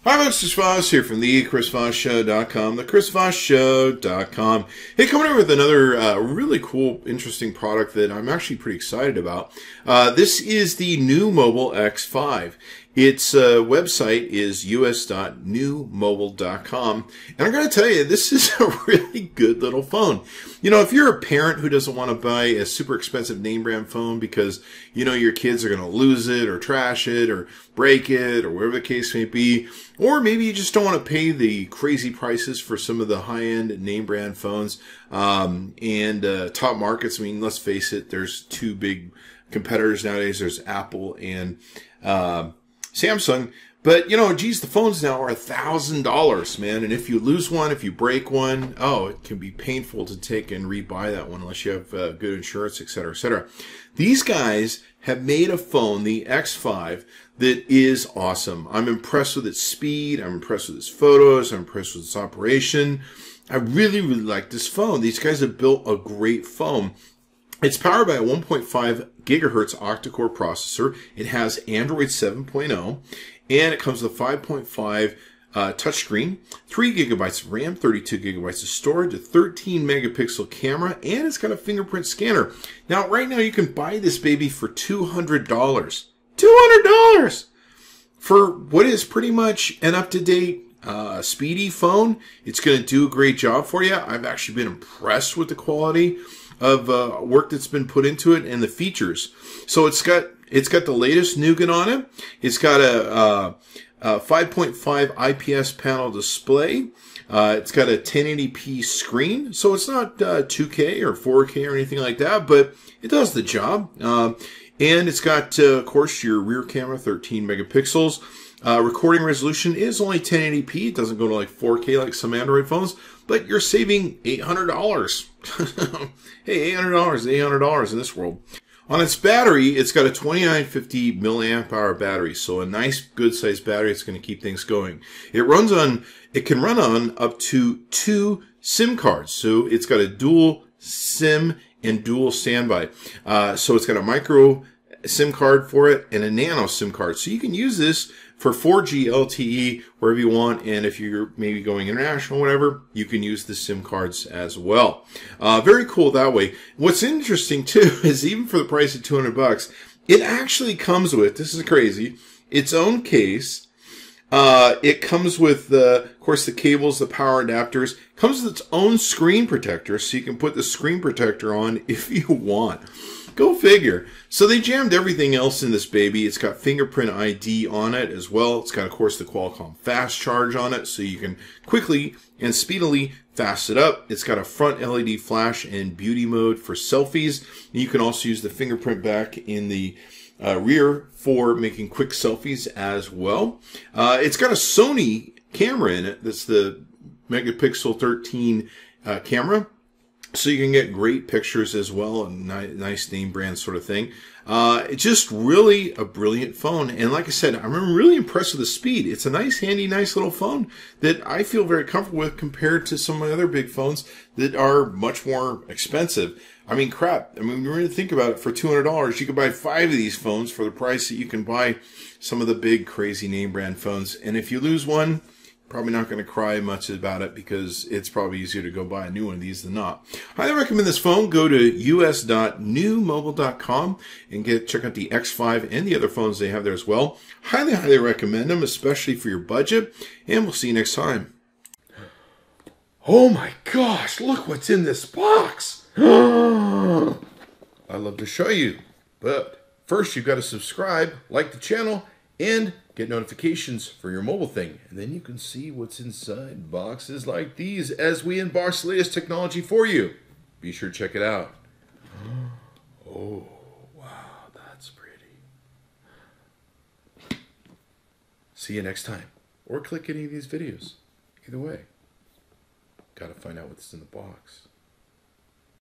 Hi, folks, Chris Voss here from the ChrisVossShow.com, the ChrisVossShow.com. Hey, coming over with another really cool, interesting product that I'm actually pretty excited about. This is the NUU Mobile X5. Its website is us.nuumobile.com. And I'm going to tell you, this is a really good little phone. You know, if you're a parent who doesn't want to buy a super expensive name brand phone because, you know, your kids are going to lose it or trash it or break it or whatever the case may be, or maybe you just don't want to pay the crazy prices for some of the high-end name brand phones and top markets. I mean, let's face it, there's two big competitors nowadays. There's Apple and Samsung. But, you know, geez, the phones now are $1,000, man. And if you lose one, if you break one, oh, it can be painful to take and rebuy that one unless you have good insurance, et cetera, et cetera. These guys have made a phone, the X5, that is awesome. I'm impressed with its speed. I'm impressed with its photos. I'm impressed with its operation. I really, really like this phone. These guys have built a great phone. It's powered by a 1.5 gigahertz octa-core processor. It has Android 7.0, and it comes with a 5.5 touchscreen, 3 gigabytes of RAM, 32 gigabytes of storage, a 13 megapixel camera, and it's got a fingerprint scanner. Now, right now, you can buy this baby for $200. $200 for what is pretty much an up-to-date speedy phone. It's going to do a great job for you. I've actually been impressed with the quality of work that's been put into it and the features. So it's got the latest nougat on it. It's got a 5.5 IPS panel display. It's got a 1080p screen, so it's not 2K or 4K or anything like that, but it does the job. And it's got, of course, your rear camera, 13 megapixels. Recording resolution is only 1080p. It doesn't go to like 4K like some Android phones, but you're saving $800. Hey, $800 in this world. On its battery, it's got a 2950 milliamp hour battery, so a nice, good-sized battery. It's going to keep things going. It can run on up to 2 SIM cards, so it's got a dual SIM and dual standby. So it's got a micro SIM card for it and a nano SIM card. So you can use this for 4G LTE wherever you want, and if you're maybe going international or whatever, you can use the SIM cards as well. Very cool that way. What's interesting too is even for the price of $200, it actually comes with, this is crazy, its own case. It comes with, of course, the cables, the power adapters. It comes with its own screen protector, so you can put the screen protector on if you want. Go figure. So they jammed everything else in this baby. It's got fingerprint ID on it as well. It's got, of course, the Qualcomm fast charge on it, so you can quickly and speedily fast it up. It's got a front LED flash and beauty mode for selfies. You can also use the fingerprint back in the rear for making quick selfies as well. It's got a Sony camera in it. That's the megapixel 13 camera. So you can get great pictures as well, a nice name brand sort of thing. It's just really a brilliant phone. And like I said, I'm really impressed with the speed. It's a nice, handy, nice little phone that I feel very comfortable with compared to some of my other big phones that are much more expensive. I mean, crap. I mean, when you really think about it, for $200, you could buy 5 of these phones for the price that you can buy some of the big, crazy name brand phones. And if you lose one, probably not going to cry much about it because it's probably easier to go buy a new one of these than not. I highly recommend this phone. Go to us.nuumobile.com and check out the X5 and the other phones they have there as well. Highly, highly recommend them, especially for your budget. And we'll see you next time. Oh my gosh, look what's in this box. I'd love to show you, but first you've got to subscribe, like the channel, and get notifications for your mobile thing. And then you can see what's inside boxes like these as we unbox the latest technology for you. Be sure to check it out. Oh, wow, that's pretty. See you next time. Or click any of these videos. Either way, gotta find out what's in the box.